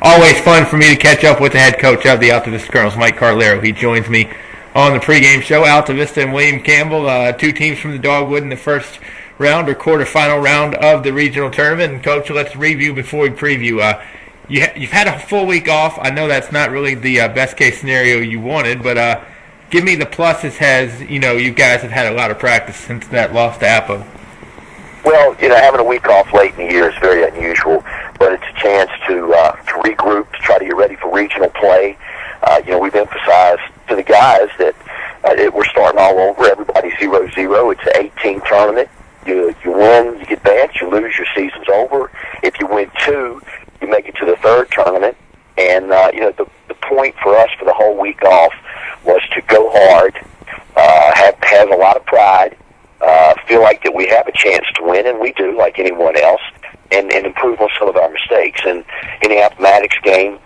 Always fun for me to catch up with the head coach of the Altavista Colonels, Mike Cartolaro. He joins me on the pregame show. Altavista and William Campbell, two teams from the Dogwood in the first round or quarterfinal round of the regional tournament. And, Coach, let's review before we preview. You've had a full week off. I know that's not really the best-case scenario you wanted, but give me the pluses as, you guys have had a lot of practice since that loss to Appo. Well, having a week off late in the year is very unusual, but it's a chance to regroup, to try to get ready for regional play. We've emphasized to the guys that we're starting all over. Everybody's 0-0. It's an 8-team tournament. You win, you get advanced. You lose, your season's over. If you win 2, you make it to the third tournament. And, the point for us for the whole week off was to go hard, have a lot of pride, feel like that we have a chance to win, and we do, like anyone else, and improve on some of our mistakes. And in the Appomattox game,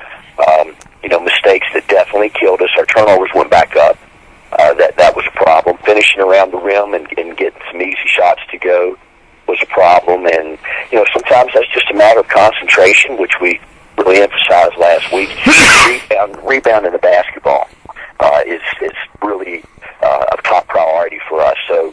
mistakes that definitely killed us. Our turnovers went back up. That was a problem. Finishing around the rim and getting some easy shots to go was a problem. And, sometimes that's just a matter of concentration, which we really emphasized last week. Rebound in the basketball is really a top priority for us. So,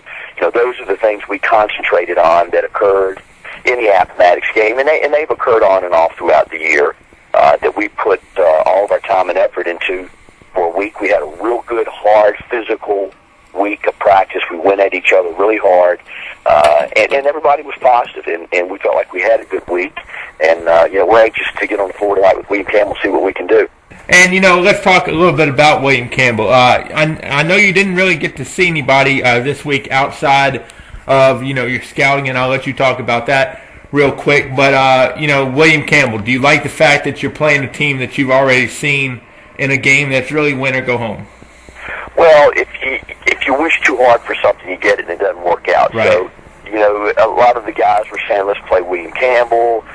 those are the things we concentrated on that occurred in the Appomattox game, and they've occurred on and off throughout the year, that we put all of our time and effort into for a week. We had a real good, hard, physical week of practice. We went at each other really hard, and everybody was positive, and we felt like we had a good week. And, we're anxious to get on the floor tonight with William Campbell, see what we can do. And, let's talk a little bit about William Campbell. I know you didn't really get to see anybody this week outside of, your scouting, and I'll let you talk about that real quick. But, William Campbell, do you like the fact that you're playing a team that you've already seen in a game that's really win or go home? Well, if you wish too hard for something, you get it and it doesn't work out. Right. So, a lot of the guys were saying, let's play William Campbell.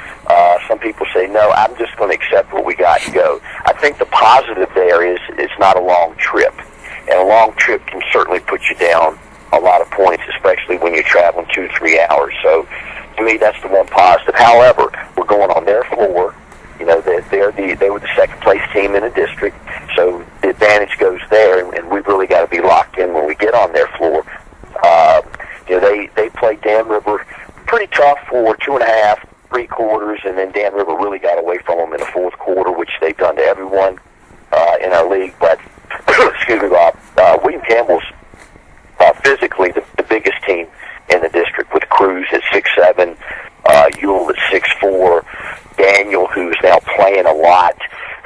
Some people say, no, I'm just going to accept what we got and go. I think the positive there is it's not a long trip. And a long trip can certainly put you down a lot of points, especially when you're traveling 2-3 hours. So, to me, that's the one positive. However, we're going on their floor. They were the second-place team in the district, so the advantage goes there, and we've really got to be locked in when we get on their floor. They played Dan River pretty tough for 2.5, 3 quarters, and then Dan River really got away from them in the fourth quarter, which they've done to everyone in our league. But, excuse me, Bob, William Campbell's physically the biggest team in the district, with Cruz at 6'7", Ewell at 6'4", Daniel, who's now playing a lot,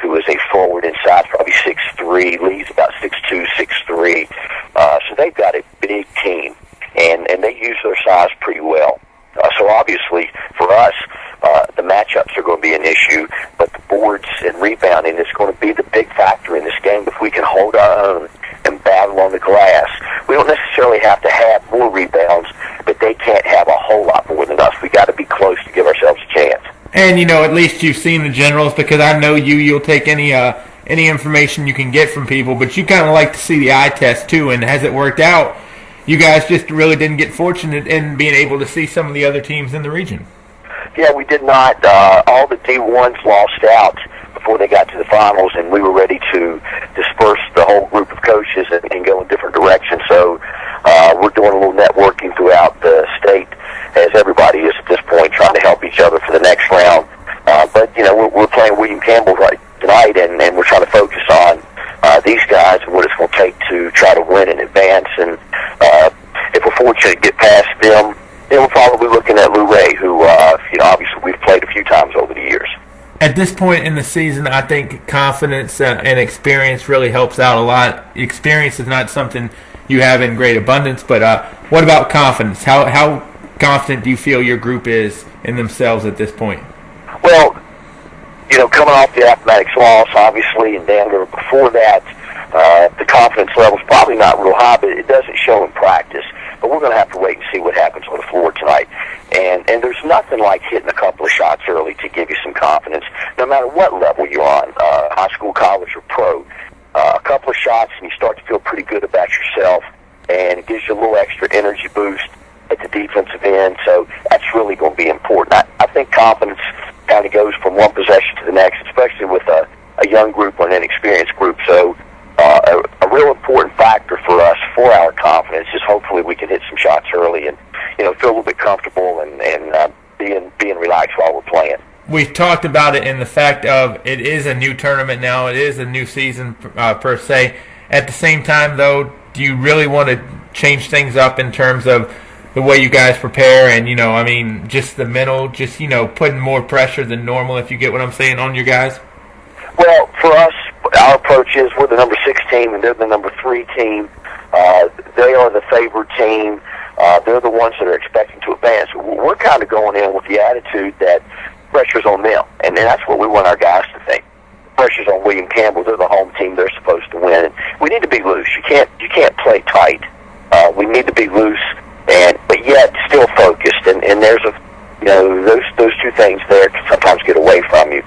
who is a forward inside, probably 6'3", Lee's about 6'2", 6'3". So they've got a big team, and they use their size pretty well. So obviously, for us, the matchups are going to be an issue, but the boards and rebounding is going to be the big factor in this game. If we can hold our own and battle on the glass, we don't necessarily have to have more rebounds, but they can't have a whole lot more than us. We got to be close to give ourselves a chance. And, at least you've seen the generals, because I know you'll take any information you can get from people, but you kind of like to see the eye test, too, and has it worked out? You guys just really didn't get fortunate in being able to see some of the other teams in the region. Yeah, we did not. All the D1s lost out before they got to the finals, and we were ready to disperse the whole group of coaches and go in different directions. So we're doing a little networking throughout the state, as everybody is at this point, trying to help each other for the next round. But, we're playing William Campbell right tonight, and we're trying to focus on these guys and what it's going to take to try to win in advance. And if we're fortunate to get past them, then we're probably looking at Lou Ray, who, obviously we've played a few times over the years. At this point in the season, I think confidence and experience really helps out a lot. Experience is not something you have in great abundance, but what about confidence? How confident do you feel your group is in themselves at this point? Well, coming off the Appomattox loss, obviously, and Dan River before that, the confidence level's probably not real high, but it doesn't show in practice. But we're going to have to wait and see what happens on the floor tonight. And there's nothing like hitting a couple of shots early to give you some confidence, no matter what level you're on, high school, college, or pro. A couple of shots, and you start to feel pretty good about yourself, and it gives you a little extra energy boost at the defensive end. So that's really going to be important. I think confidence kind of goes from one possession to the next, especially with a young group or an inexperienced group. So a real important factor for us, for our confidence, is hopefully we can hit some shots early and, feel a little bit comfortable and being relaxed while we're playing. We've talked about it in the fact of it is a new tournament now. It is a new season per se. At the same time, though, do you really want to change things up in terms of the way you guys prepare and, just the mental, just, putting more pressure than normal, if you get what I'm saying, on your guys? Well, for us, our approach is we're the number 6 team and they're the number 3 team. They are the favored team. They're the ones that are expecting to advance. We're kind of going in with the attitude that pressure's on them, and that's what we want our guys to think. Pressure's on William Campbell. They're the home team. They're supposed to win. And we need to be loose. You can't play tight. We need to be loose, but yet still focused. And there's those two things there can sometimes get away from you.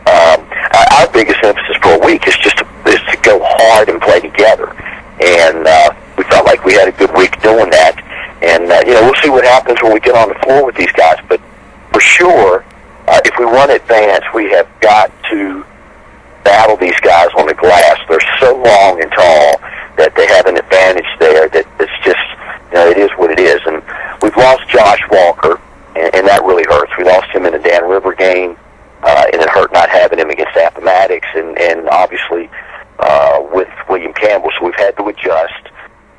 Our biggest emphasis for a week is to go hard and play together. And we felt like we had a good week doing that. And we'll see what happens when we get on the floor with these guys. But for sure, if we want to advance, we have got to battle these guys on the glass. They're so long and tall that they have an advantage there that it's just, it is what it is. And we've lost Josh Walker, and that really hurts. We lost him in the Dan River game, and it hurt not having him against Appomattox, and obviously with William Campbell. So we've had to adjust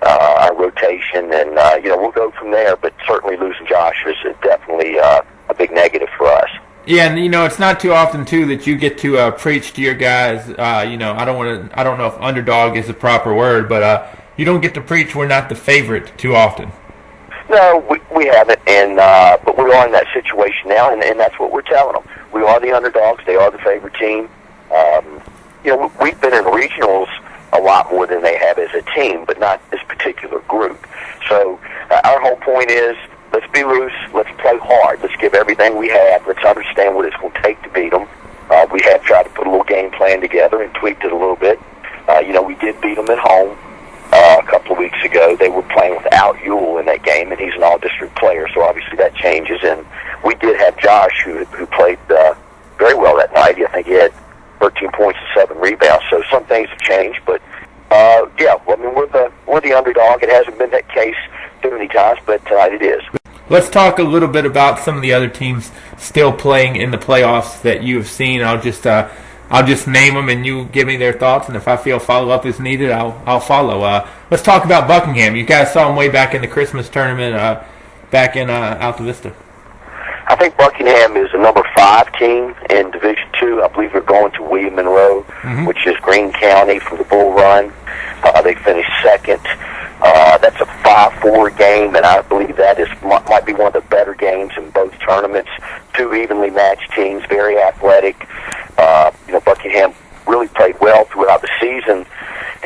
our rotation, and, we'll go from there. But certainly losing Josh is definitely a big negative for us. Yeah, and it's not too often too that you get to preach to your guys. I don't know if underdog is the proper word, but you don't get to preach we're not the favorite too often. No, we haven't, and but we are in that situation now, and that's what we're telling them. We are the underdogs. They are the favorite team. We've been in regionals a lot more than they have as a team, but not this particular group. So our whole point is, let's be loose. Let's play hard. Let's give everything we have. Let's understand what it's going to take to beat them. We have tried to put a little game plan together and tweaked it a little bit. We did beat them at home a couple of weeks ago. They were playing without Ewell in that game, and he's an all-district player, so obviously that changes. And we did have Josh, who played very well that night. I think he had 13 points and 7 rebounds. So some things have changed, but we're the underdog. It hasn't been that case too many times, but tonight it is. Let's talk a little bit about some of the other teams still playing in the playoffs that you have seen. I'll just name them, and you give me their thoughts. And if I feel follow-up is needed, I'll follow. Let's talk about Buckingham. You guys saw them way back in the Christmas tournament back in Altavista. I think Buckingham is a number 5 team in Division II. I believe they're going to William Monroe, which is Greene County, from the Bull Run. They finished second. That's a 5-4 game, and I believe that might be one of the better games in both tournaments. 2 evenly matched teams, very athletic. Buckingham really played well throughout the season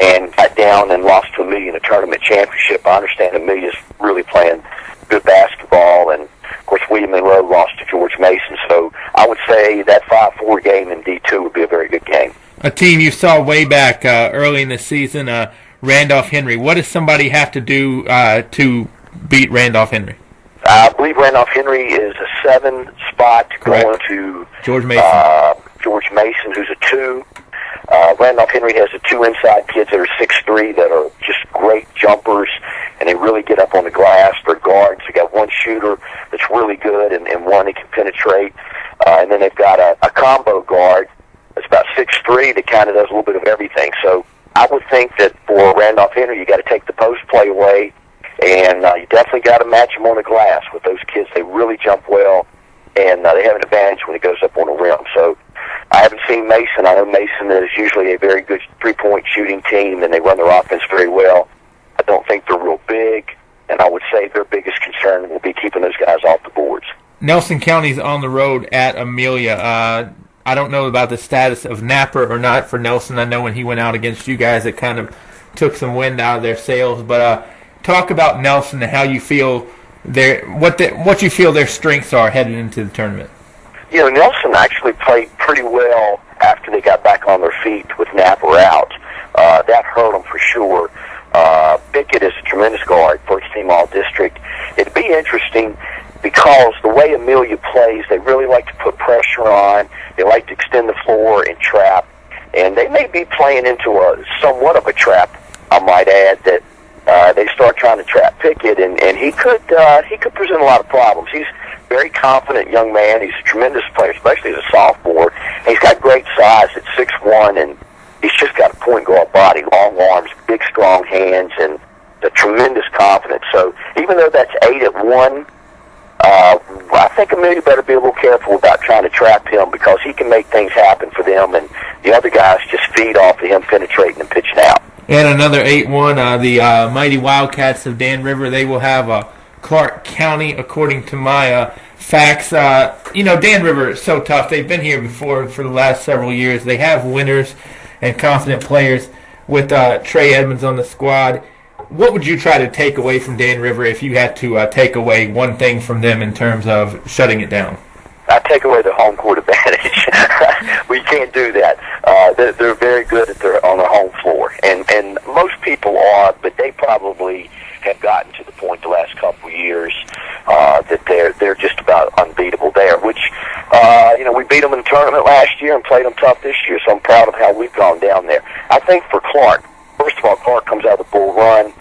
and got down and lost to Amelia in a tournament championship. I understand Amelia's really playing good basketball, and of course William Monroe lost to George Mason. So I would say that 5-4 game in D2 would be a very good game. A team you saw way back early in the season, Randolph Henry. What does somebody have to do to beat Randolph Henry? I believe Randolph Henry is a 7 spot. Correct. Going to George Mason. George Mason, who's a 2. Randolph Henry has the 2 inside kids that are 6'3", that are just great jumpers, and they really get up on the glass. They're guards. They got one shooter that's really good, and one that can penetrate. And then they've got a combo guard that's about 6'3", that kind of does a little bit of everything. So I would think that for Randolph Henry, you got to take the post play away, and you definitely got to match them on the glass with those kids. They really jump well, and they have an advantage when it goes up on the rim. So I haven't seen Mason. I know Mason is usually a very good three-point shooting team, and they run their offense very well. I don't think they're real big, and I would say their biggest concern will be keeping those guys off the boards. Nelson County's on the road at Amelia. I don't know about the status of Napper or not for Nelson. I know when he went out against you guys, it kind of took some wind out of their sails. But talk about Nelson and how you feel what you feel their strengths are headed into the tournament. Nelson actually played pretty well after they got back on their feet with Napper out. That hurt them for sure. Bickett is a tremendous guard, first-team All-District. It'd be interesting because the way Amelia plays, they really like to put pressure counter on. They like to extend the floor and trap. And they may be playing into a somewhat of a trap, I might add, that they start trying to trap Pickett, and he could present a lot of problems. He's a very confident young man. He's a tremendous player, especially as a sophomore. And he's got great size at 6'1", and he's just got a point guard body, long arms, big strong hands, and a tremendous confidence. So even though that's 8-1, I think Amelia better be a little careful about trying to trap him, because he can make things happen for them, and the other guys just feed off of him penetrating and pitching out. And another 8-1, the mighty Wildcats of Dan River, they will have Clark County, according to my facts. Dan River is so tough. They've been here before for the last several years. They have winners and confident players with Trey Edmonds on the squad. What would you try to take away from Dan River if you had to take away one thing from them in terms of shutting it down? I take away the home court advantage. We can't do that. They're very good on their home floor, and most people are, but they probably have gotten to the point the last couple of years that they're just about unbeatable there. Which we beat them in the tournament last year and played them tough this year, so I'm proud of how we've gone down there. I think for Clark, first of all, Clark comes out of the Bull Run,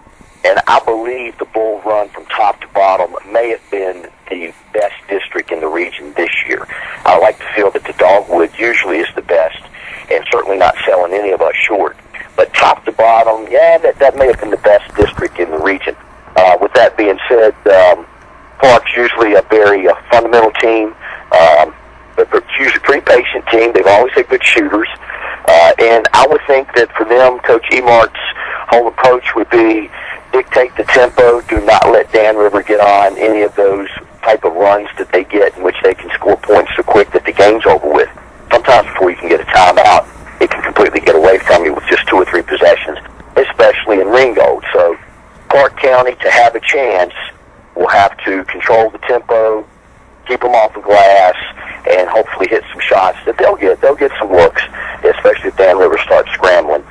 and I believe the Bull Run from top to bottom may have been the best district in the region this year. I like to feel that the Dogwood usually is the best, and certainly not selling any of us short. But top to bottom, that may have been the best district in the region. With that being said, Clark's usually a very fundamental team. They're usually a pretty patient team. They've always had good shooters. And I would think that for them, Coach Emark's whole approach would be dictate the tempo. Do not let Dan River get on any of those type of runs that they get in which they can score points so quick that the game's over with. Sometimes before you can get a timeout, it can completely get away from you with just 2 or 3 possessions, especially in Ringgold. So Clark County, to have a chance, will have to control the tempo, keep them off the glass, and hopefully hit some shots that they'll get some looks, especially if Dan River starts scrambling.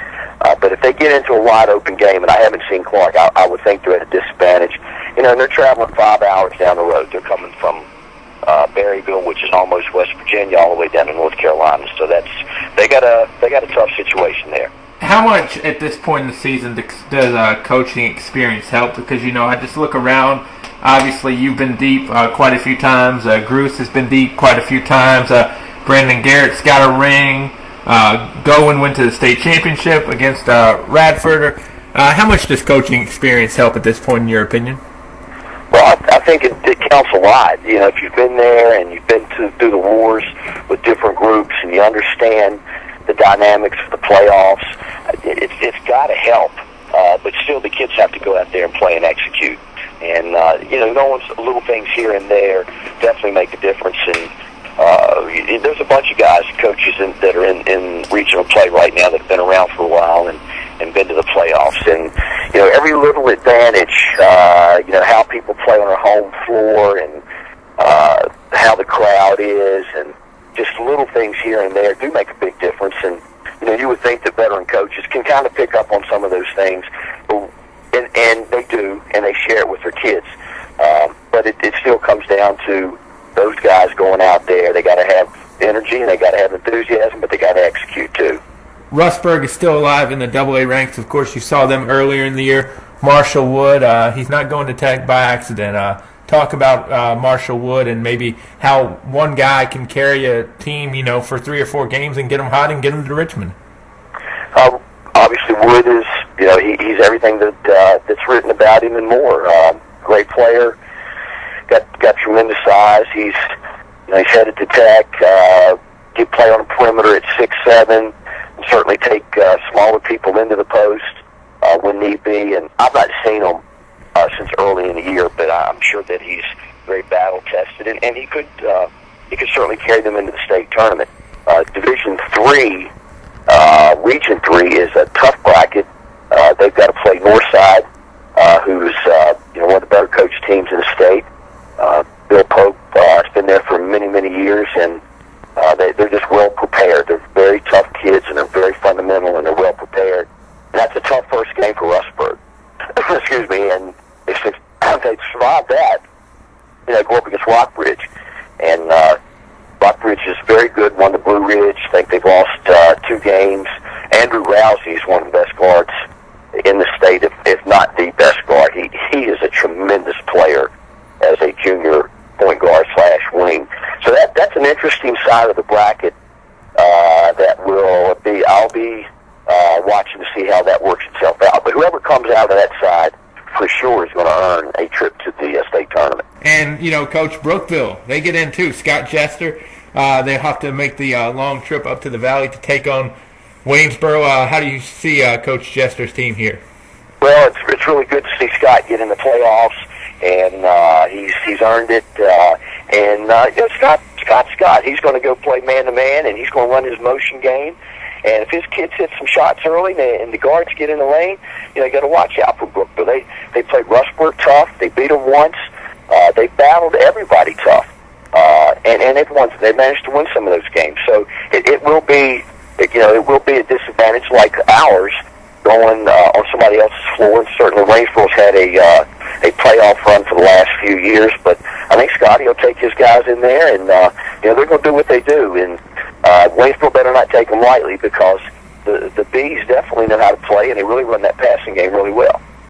But if they get into a wide-open game, and I haven't seen Clark, I would think they're at a disadvantage. And they're traveling 5 hours down the road. They're coming from Berryville, which is almost West Virginia, all the way down to North Carolina. So they got a tough situation there. How much at this point in the season does coaching experience help? Because, I just look around. Obviously, you've been deep quite a few times. Gruce has been deep quite a few times. Brandon Garrett's got a ring. Gowen went to the state championship against Radford. How much does coaching experience help at this point, in your opinion? Well, I think it counts a lot. If you've been there and you've been through the wars with different groups and you understand the dynamics of the playoffs, it's got to help. But still, the kids have to go out there and play and execute. And, little things here and there definitely make a difference. And there's a bunch of guys, coaches that are in regional play right now that have been around for a while and been to the playoffs. And, every little advantage, how people play on their home floor and how the crowd is and just little things here and there do make a big difference. And, you would think that veteran coaches can kind of pick up on some of those things, and they do, and they share it with their kids. But it still comes down to those guys going out there. They got to have energy and they got to have enthusiasm, but they got to execute too. Rustburg is still alive in the AA ranks. Of course, you saw them earlier in the year. Marshall Wood, he's not going to Tech by accident. Talk about Marshall Wood and maybe how one guy can carry a team, for 3 or 4 games and get them hot and get them to Richmond. Obviously, Wood is, he's everything that's written about him and more. Great player, got tremendous size. He's headed to Tech. He play on the perimeter at 6'7", and certainly take smaller people into the post when need be. And I've not seen him since early in the year, but I'm sure that he's very battle tested, and he could certainly carry them into the state tournament. Division 3, Region 3 is a tough bracket. They've got to play Northside, who's one of the better coached teams in the state. Bill Pope has been there for many, many years, and they're just well prepared. They're very tough kids, and they're very fundamental, and they're well prepared. And that's a tough first game for Rustburg. Excuse me. And if they survive that, go up against Rockbridge, and Rockbridge is very 2 games. Andrew Rousey is one of the best guards in the state, if not the best guard. He is a tremendous player as a junior point guard / wing. So that's an interesting side of the bracket that I'll be watching to see how that works itself out. But whoever comes out of that side for sure is going to earn a trip to the state tournament. And, Coach, Brookville, they get in too. Scott Jester, they'll have to make the long trip up to the Valley to take on Waynesboro. How do you see Coach Jester's team here? Well, it's really good to see Scott get in the playoffs, and he's earned it. Scott, he's going to go play man-to-man, and he's going to run his motion game. And if his kids hit some shots early and the guards get in the lane, you got to watch out for Brookville. They played Rustburg tough. They beat them once. They battled everybody tough, and they managed to win some of those games. So it will be a disadvantage like ours going on somebody else's floor. And certainly Waynesboro's had a playoff run for the last few years, but I think Scotty will take his guys in there, and they're going to do what they do. And Waynesboro better not take them lightly, because the Bees definitely know how to play, and they really run that passing game really well.